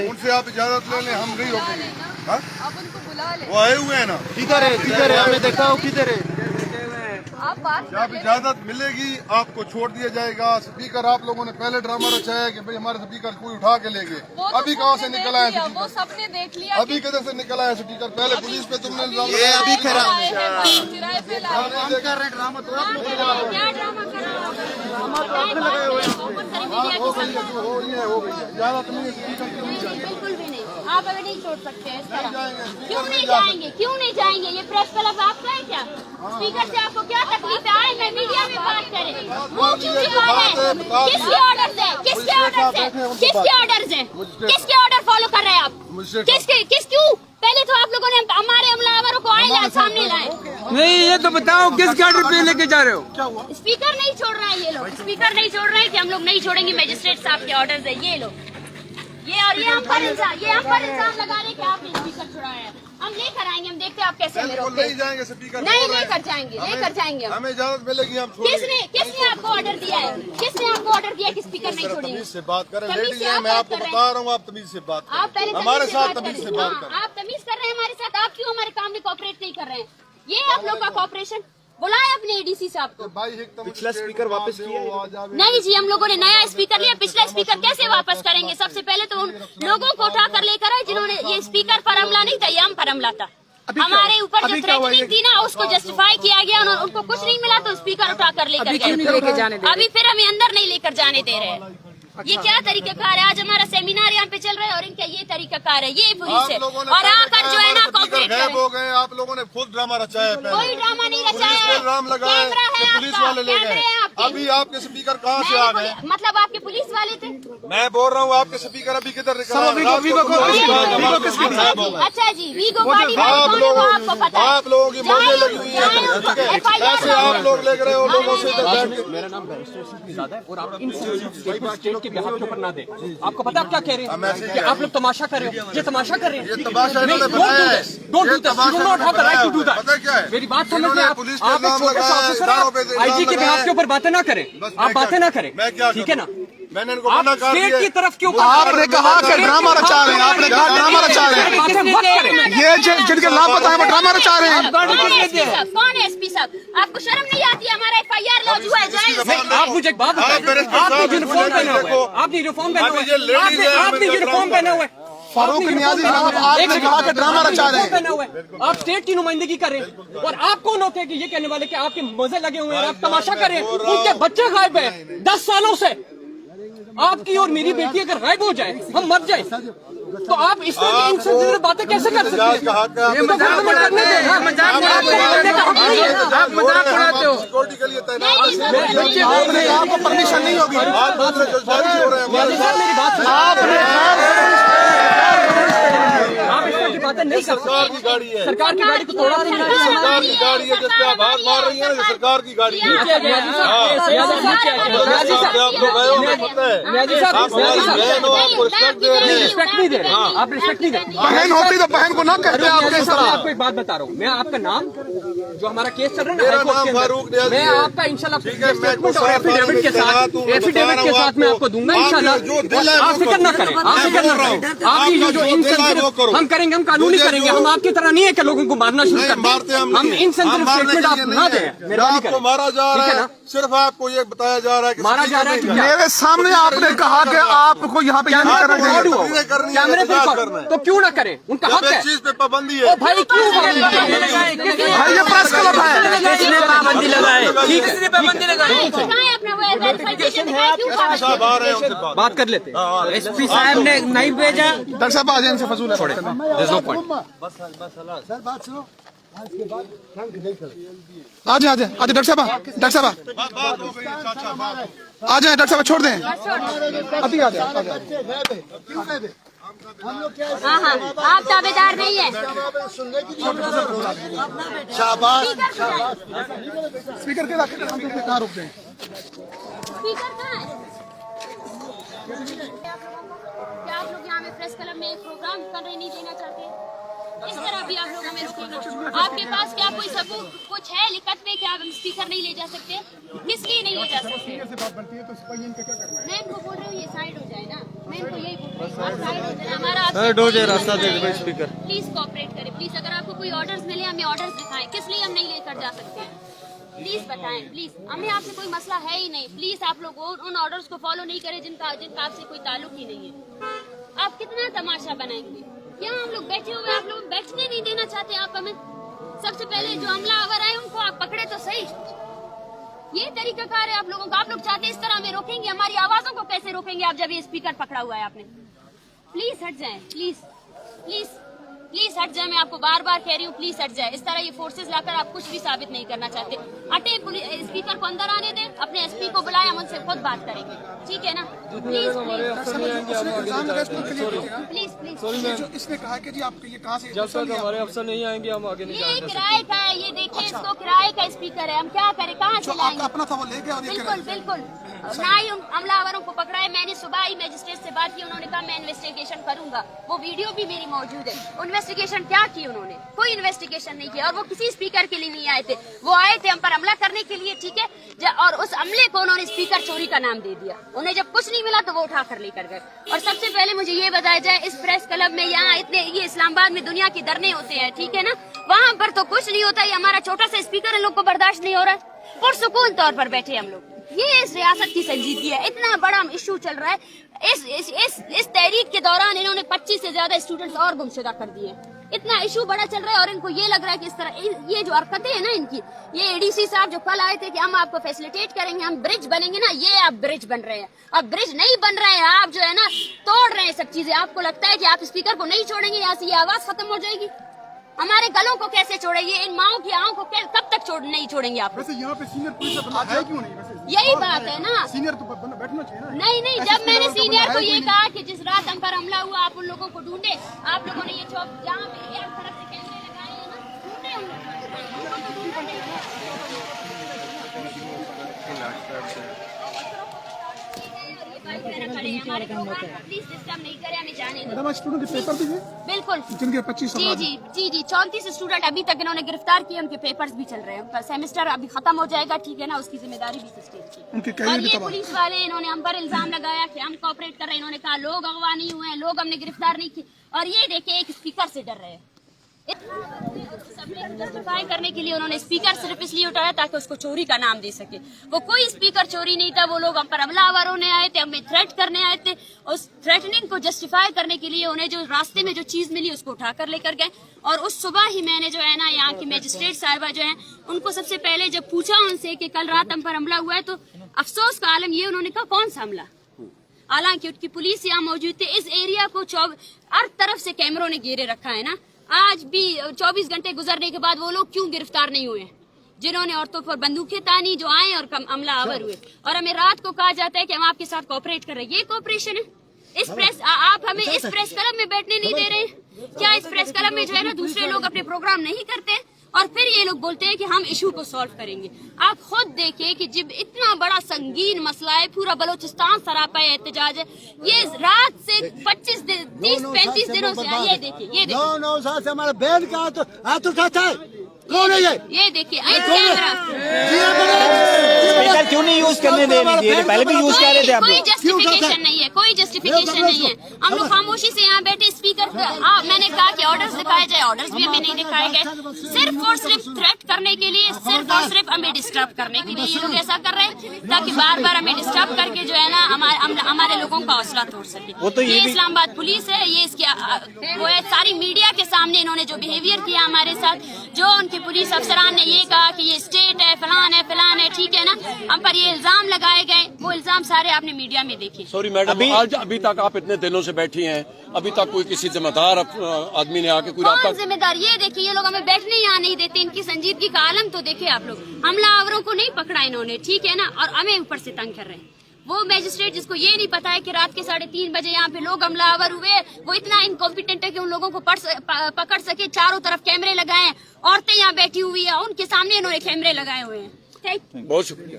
उनसे आप इजाजत ले लें, हम नहीं रोकेंगे। आप उनको बुला लें। वो आए हुए हैं ना, किधर है हमें देखा हो किधर है। आप बात जब इजाजत मिलेगी आपको छोड़ दिया जाएगा। स्पीकर आप लोगों ने पहले ड्रामा रचाया कि भाई हमारे स्पीकर कोई उठा के ले गए। अभी कहाँ से निकला है स्पीकर? वो सबने देख लिया। अभी किधर से निकला है स्पीकर? पहले पुलिस पे तुमने इल्जाम ये अभी खराब किराए पे लाए। कर रहे ड्रामा तो आप लोग क्या ड्रामा करा? हो गई इजाजत नहीं है स्पीकर की नहीं चाहिए। बिल्कुल भी नहीं, आप अभी नहीं छोड़ सकते हैं इस तरह। क्यों नहीं जाएंगे? क्यों नहीं जाएंगे? ये प्रेस क्लब आपका है क्या? स्पीकर से आपको क्या तकलीफ है? आए मैं मीडिया में बात करें। वो क्यों क्यों आ रहे हैं? किसके ऑर्डर से? किसके ऑर्डर से? किसके ऑर्डर से? किसके ऑर्डर फॉलो कर रहे हैं आप? किसके क्यों? पहले तो आप लोगों ने हमारे हमलावरों को आए सामने लाए। नहीं, ये तो बताओ किस ऑर्डर पे लेके जा रहे हो? स्पीकर नहीं छोड़ रहे हैं ये लोग। स्पीकर नहीं छोड़ रहे हैं कि हम लोग नहीं छोड़ेंगे। मजिस्ट्रेट साहब के ऑर्डर है ये लोग। ये हम पर इल्जाम लगा रहे कि आपने स्पीकर छुड़ाया है। हम लेकर आएंगे, हम देखते हैं आप कैसे में रोकते हैं। नहीं जाएंगे स्पीकर, नहीं लेकर जाएंगे हम। हमें इजाजत मिलेगी हम छोड़ेंगे। किसने आपको ऑर्डर दिया है? किसने आपको ऑर्डर दिया कि स्पीकर नहीं छोड़ेंगे? तमीज से बात करें तमीज लेडीज से है, आप मैं बात आपको कर रहे बता रहा हूँ, आप तमीज से बात आप पहले करें। हमारे साथ तमीज तमीज से से बात बात करें। करें। आप तमीज कर रहे हैं हमारे साथ। आप क्यों हमारे काम में कोऑपरेट नहीं कर रहे हैं? ये आप लोग का कोऑपरेशन। बुलाए अपने एडीसी साहब को। पिछला स्पीकर वापस किया नहीं जी, हम लोगों ने नया स्पीकर लिया। पिछला स्पीकर कैसे वापस करेंगे? सबसे पहले तो उन लोगों को उठा कर लेकर आए जिन्होंने ये स्पीकर पर हमला नहीं था, ये हम पर हमला था। हमारे ऊपर जो थ्रेटनिंग थी ना, उसको जस्टिफाई किया गया और उनको कुछ नहीं मिला तो स्पीकर उठा कर लेकर गए। अभी फिर हमें अंदर नहीं लेकर जाने दे रहे हैं। ये क्या तरीकाकार है? आज हमारा सेमिनार यहाँ पे चल रहा है और इनका ये तरीकाकार है। ये पुलिस है और आकर जो है ना कॉपरेट गायब हो गए। आप लोगों ने खुद ड्रामा रचाया है। कोई ड्रामा नहीं रचाया है। इल्जाम लगाया कैमरा है पुलिस आपका, वाले ले कैमरे गए। हैं आपके। अभी आपके स्पीकर कहाँ से आ गए? मतलब आपके पुलिस वाले थे? मैं बोल रहा हूँ आपके स्पीकर अभी किधर निकला? अच्छा जी, वीगो गाड़ी वाले कौन है वो आपको पता है? आप लोगों की मौजें लगी हुई है। ऐसे आप लोग ले रहे हो लोगों से इधर बैठ के। मेरा नाम बैरिस्टर है और आप इन स्टेट के बिहाफ के ऊपर ना दे। आपको पता आप क्या कह रहे हैं कि आप लोग तमाशा कर रहे हो? ये तमाशा कर रहे हैं। ये तमाशा इन्होंने बनाया है। Don't do that. You not have the right to do that. पता क्या है? मेरी बात समझ इन्होंने में आप पुलिस पे एक इल्जाम छोटे से लगाया, ऑफिसर इदारों पे इल्जाम आईजी के बिहाफ के ऊपर बातें ना करें। आप बातें ना करें, मैं क्या ठीक है ना? मैंने इनको आप मना कर स्टेट दिया। की तरफ क्यों? आपने कहा कि ड्रामा रचा रहे हैं। आपने कहा ड्रामा रचा रहे हैं। बातें मत करें। ये जिनके लापता है वो ड्रामा रचा रहे हैं। कौन है एसपी साहब? कौन है एसपी साहब? आपको शर्म नहीं आती? हमारा एफआईआर लॉन्च हुआ है जेल से। आप मुझे एक बात बताइए, आपने यूनिफॉर्म पहना हुआ है, आपने यूनिफॉर्म पहना हुआ है, आपने यूनिफॉर्म पहना हुआ है। फारूक नियाजी साहब आपने कहा कि ड्रामा रचा रहे हैं। आप स्टेट की नुमाइंदगी कर रहे हैं और आप कौन होते हैं कि ये कहने वाले कि आपके मजे लगे हुए हैं, आप तमाशा कर रहे हैं? उनके बच्चे गायब हैं 10 सालों से। आपकी और मेरी बेटी अगर गायब हो जाए, हम मर जाए, तो आप इस तरह की इनसेंसिटिव बातें कैसे कर सकते हैं? ये मजाक उड़ाते हैं। आप मजाक उड़ाते हो। सिक्योरिटी के लिए तैनात आपको परमिशन नहीं होगी। मेरी बात आप इस तरह की बातें नहीं कर सरकार की सकते। गाड़ी है। सरकार की गाड़ी को तोड़ा नहीं है। सरकार की गाड़ी है जिस पे आप हाथ मार रही है ना, ये सरकार की गाड़ी है। आप रिस्पेक्ट नहीं दे रहे। आप रिस्पेक्ट नहीं दे रहे। बहन होती तो बहन को ना कहते आप किस मैं तरह। आपको एक बात बता रहा हूँ। मैं आपका नाम, जो हमारा केस चल रहा है ना मेरा हाईकोर्ट के नाम फारूक अंदर, नियाज़ी मैं है। आपका इंशाल्लाह ठीक है, मैं स्टेटमेंट और एफिडेविट के साथ मैं आपको दूंगा इंशाल्लाह। आप फिक्र ना करें, आप फिक्र ना करें। आपकी जो इनसेंसिटिव हम करेंगे, हम कानूनी करेंगे। हम आपकी तरह नहीं है कि लोगों को मारना शुरू कर मारते हम इनसेंसिटिव स्टेटमेंट आप ना दें। मेहरबानी आपको करें। मारा जा ठीक रहा है है, ना? सिर्फ आपको ये बताया जा रहा है कि मारा जा रहा है कि क्या? मेरे सामने आपने कहा कि आपको यहाँ पे ये नहीं करना चाहिए। कैमरे पे तो क्यों ना करें? उनका हक है। इस चीज पे पाबंदी ओ है। भाई क्यों पाबंदी? भाई ये प्रेस क्लब है। किसने पाबंदी लगाई? किसने पाबंदी लगाई? कहाँ है अपना वो वेरिफिकेशन है? क्यों पाबंदी? साहब आ रहे हैं उनसे बात कर लेते हैं। एसपी साहब ने नहीं भेजा। डॉक्टर साहब आज इनसे फजूल है। There's no point. आ जाए डॉक्टर साहब आ जाए डॉक्टर साहब छोड़ दें अभी आ जाए। हाँ हाँ, आप ताबेदार नहीं है। स्पीकर के कहाँ रुकते हैं? स्पीकर कहाँ है? क्या आप लोग यहाँ में प्रेस क्लब में एक प्रोग्राम करने नहीं देना चाहते? इस तरह भी आप लोग हमें रोकेंगे? आपके पास क्या कोई सबूत कुछ है लिखत में कि आप स्पीकर नहीं ले जा सकते? किस लिए नहीं ले जा सकते? मैं इनको बोल रही हूँ ये साइड हो जाए ना। मैं इनको यही बोल रही हूँ, आप साइड हो जाए, हमारा डोजे रास्ता दे दो स्पीकर। प्लीज कोऑपरेट करें प्लीज। अगर आपको कोई ऑर्डर्स मिले हमें ऑर्डर्स दिखाएं, किस लिए हम नहीं लेकर जा सकते हैं प्लीज बताएं। प्लीज हमें आपसे कोई मसला है ही नहीं, प्लीज आप लोग उन ऑर्डर्स को फॉलो नहीं करें जिनका आपसे कोई ताल्लुक ही नहीं है। आप कितना तमाशा बनाएंगे? यहाँ हम लोग बैठे हुए, आप लोग बैठने नहीं देना चाहते आप हमें। सबसे पहले जो हमलावर आए उनको आप पकड़े तो सही। ये तरीकाकार है आप लोगों का। आप लोग चाहते इस तरह हमें रोकेंगे? हमारी आवाजों को कैसे रोकेंगे आप जब ये स्पीकर पकड़ा हुआ है आपने? प्लीज हट जाएं, प्लीज प्लीज प्लीज हट जाए। मैं आपको बार बार कह रही हूँ प्लीज हट जाए। इस तरह ये फोर्सेस लाकर आप कुछ भी साबित नहीं करना चाहते। हटे, स्पीकर को अंदर आने दें, अपने एसपी को बुलाएं, हम उनसे खुद बात करेंगे, ठीक है ना? Please please please please. इसने कहा कि जी आप ये कहाँ से, जब तक हमारे अफसर नहीं आएंगे हम आगे नहीं ये किराए का है, ये देखिए इसको किराए का स्पीकर है, हम क्या करें, कहाँ से लाएंगे? अपना था वो ले गया और ये बिल्कुल बिल्कुल। ना ही हमलावरों को पकड़ा है। मैंने सुबह ही मजिस्ट्रेट से बात की, उन्होंने कहा मैं इन्वेस्टिगेशन करूंगा। वो वीडियो भी मेरी मौजूद है। इन्वेस्टिगेशन क्या की उन्होंने? कोई इन्वेस्टिगेशन नहीं किया। और वो किसी स्पीकर के लिए नहीं आए थे, वो आए थे हम पर हमला करने के लिए, ठीक है? और उस हमले को उन्होंने स्पीकर चोरी का नाम दे दिया। उन्हें जब कुछ नहीं मिला तो वो उठा कर लेकर गए। और सबसे पहले मुझे ये बताया जाए, इस प्रेस क्लब में यहाँ इतने ये इस्लामाबाद में दुनिया के धरने होते हैं, ठीक है ना? वहाँ पर तो कुछ नहीं होता। ये हमारा छोटा सा स्पीकर इन लोग को बर्दाश्त नहीं हो रहा है। पुरसुकून तौर पर बैठे हम लोग। ये इस रियासत की संजीदगी है। इतना बड़ा इशू चल रहा है। इस तहरीक के दौरान इन्होंने 25 से ज्यादा स्टूडेंट्स और गुमशुदा कर दिए। इतना इशू बड़ा चल रहा है और इनको ये लग रहा है कि इस तरह ये जो हरकतें हैं ना इनकी, ये एडीसी साहब जो कल आए थे कि हम आपको फैसिलिटेट करेंगे, हम ब्रिज बनेंगे ना, ये आप ब्रिज बन रहे हैं। अब ब्रिज नहीं बन रहे हैं, आप जो है ना तोड़ रहे हैं सब चीजें। आपको लगता है कि आप स्पीकर को नहीं छोड़ेंगे, यहाँ से ये आवाज खत्म हो जाएगी? हमारे गलों को कैसे छोड़ेंगे? इन माओं की आंखों को कब तक नहीं छोड़ेंगे आप? वैसे यहाँ पे सीनियर पुलिस है क्यों नहीं? वैसे यही बात है ना, सीनियर तो बैठना चाहिए ना। नहीं जब मैंने सीनियर को ये कहा कि जिस रात हम पर हमला हुआ आप उन लोगों को ढूंढे, आप लोगों ने ये चौक जहाँ पे एक तरफ से कैमरे लगाए हैं ना, ढूंढे उन लोगों को हमारे प्रोग्राम को प्लीज डिस्टर्ब नहीं करें, हमें जाने दो। मैडम स्टूडेंट के पेपर दीजिए। बिल्कुल जिनके 25 जी 34 स्टूडेंट अभी तक इन्होंने गिरफ्तार किए। उनके पेपर्स भी चल रहे हैं, उनका सेमेस्टर अभी खत्म हो जाएगा, ठीक है ना? उसकी जिम्मेदारी भी सिस्टम की। और ये पुलिस वाले इन्होंने हम पर इल्जाम लगाया कि हम कोऑपरेट कर रहे हैं। इन्होंने कहा लोग अगवा नहीं हुए हैं, लोग हमने गिरफ्तार नहीं किए। और ये देखिए एक स्पीकर से डर रहे हैं। जस्टिफाई करने के लिए उन्होंने स्पीकर सिर्फ इसलिए उठाया ताकि उसको चोरी का नाम दे सके। वो कोई स्पीकर चोरी नहीं था। वो लोग हम पर हमलावर होने आए थे, हमें थ्रेट करने आए थे। उस थ्रेटनिंग को जस्टिफाई करने के लिए उन्हें जो रास्ते में जो चीज मिली उसको उठाकर लेकर गए। और उस सुबह ही मैंने जो है ना यहाँ की मजिस्ट्रेट साहिबा जो है उनको सबसे पहले जब पूछा उनसे कि कल रात हम पर हमला हुआ है, तो अफसोस का आलम ये उन्होंने कहा कौन सा हमला? हालांकि उनकी पुलिस यहाँ मौजूद थे। इस एरिया को हर तरफ से कैमरों ने घेरे रखा है ना। आज भी 24 घंटे गुजरने के बाद वो लोग क्यों गिरफ्तार नहीं हुए जिन्होंने औरतों पर बंदूकें तानी, जो आए और हमलावर हुए? और हमें रात को कहा जाता है कि हम आपके साथ कोऑपरेट कर रहे हैं। ये कोऑपरेशन है? इस प्रेस आप हमें इस प्रेस क्लब में बैठने नहीं दे रहे? क्या इस प्रेस क्लब में जो है ना दूसरे लोग अपने प्रोग्राम नहीं करते? और फिर ये लोग बोलते हैं कि हम इशू को सॉल्व करेंगे। आप खुद देखिए कि जब इतना बड़ा संगीन मसला है, पूरा बलोचिस्तान सरापा एहतजाज है, ये रात से 30-35 दिनों से ये देखिए 9 साल से हमारा बहन का हाथ उठाता है। कौन है ये देखिए कैमरा स्पीकर क्यों नहीं यूज करने दे रही थी? पहले भी यूज कर रहे थे आप कोई लोग। जस्टिफिकेशन नहीं है, कोई जस्टिफिकेशन नहीं है। हम लोग खामोशी से यहाँ बैठे स्पीकर मैंने कहा कि ऑर्डर्स दिखाए जाए, ऑर्डर्स भी हमें नहीं दिखाए गए। सिर्फ और सिर्फ थ्रेट करने के लिए, सिर्फ और सिर्फ हमें डिस्टर्ब करने के लिए ये लोग ऐसा कर रहे हैं ताकि बार बार हमें डिस्टर्ब करके जो है ना हमारे लोगों का हौसला तोड़ सके। ये इस्लामाबाद पुलिस है, ये इसकी वो है सारी मीडिया के सामने इन्होंने जो बिहेवियर किया हमारे साथ, जो उनके पुलिस अफसरान ने ये कहा कि ये स्टेट है, फलान है, फिलान है, ठीक है ना? हम पर ये इल्जाम लगाए गए, वो इल्जाम सारे आपने मीडिया में देखे। सॉरी मैडम, अभी तक आप इतने दिनों से बैठी हैं, अभी तक कोई किसी जिम्मेदार आदमी ने आके कोई कौन जिम्मेदार? ये देखिए ये लोग हमें बैठने यहाँ नहीं देते। इनकी संजीदगी का आलम तो देखिए आप लोग। हमलावरों को नहीं पकड़ा इन्होंने, ठीक है ना? और हमें ऊपर से तंग कर रहे हैं। वो मैजिस्ट्रेट जिसको ये नहीं पता है कि रात के 3:30 बजे यहाँ पे लोग हमलावर हुए, वो इतना इनकॉम्पिटेंट है कि उन लोगों को पकड़ सके। चारों तरफ कैमरे लगाए, औरतें यहाँ बैठी हुई है, उनके सामने इन्होंने कैमरे लगाए हुए हैं। बहुत शुक्रिया।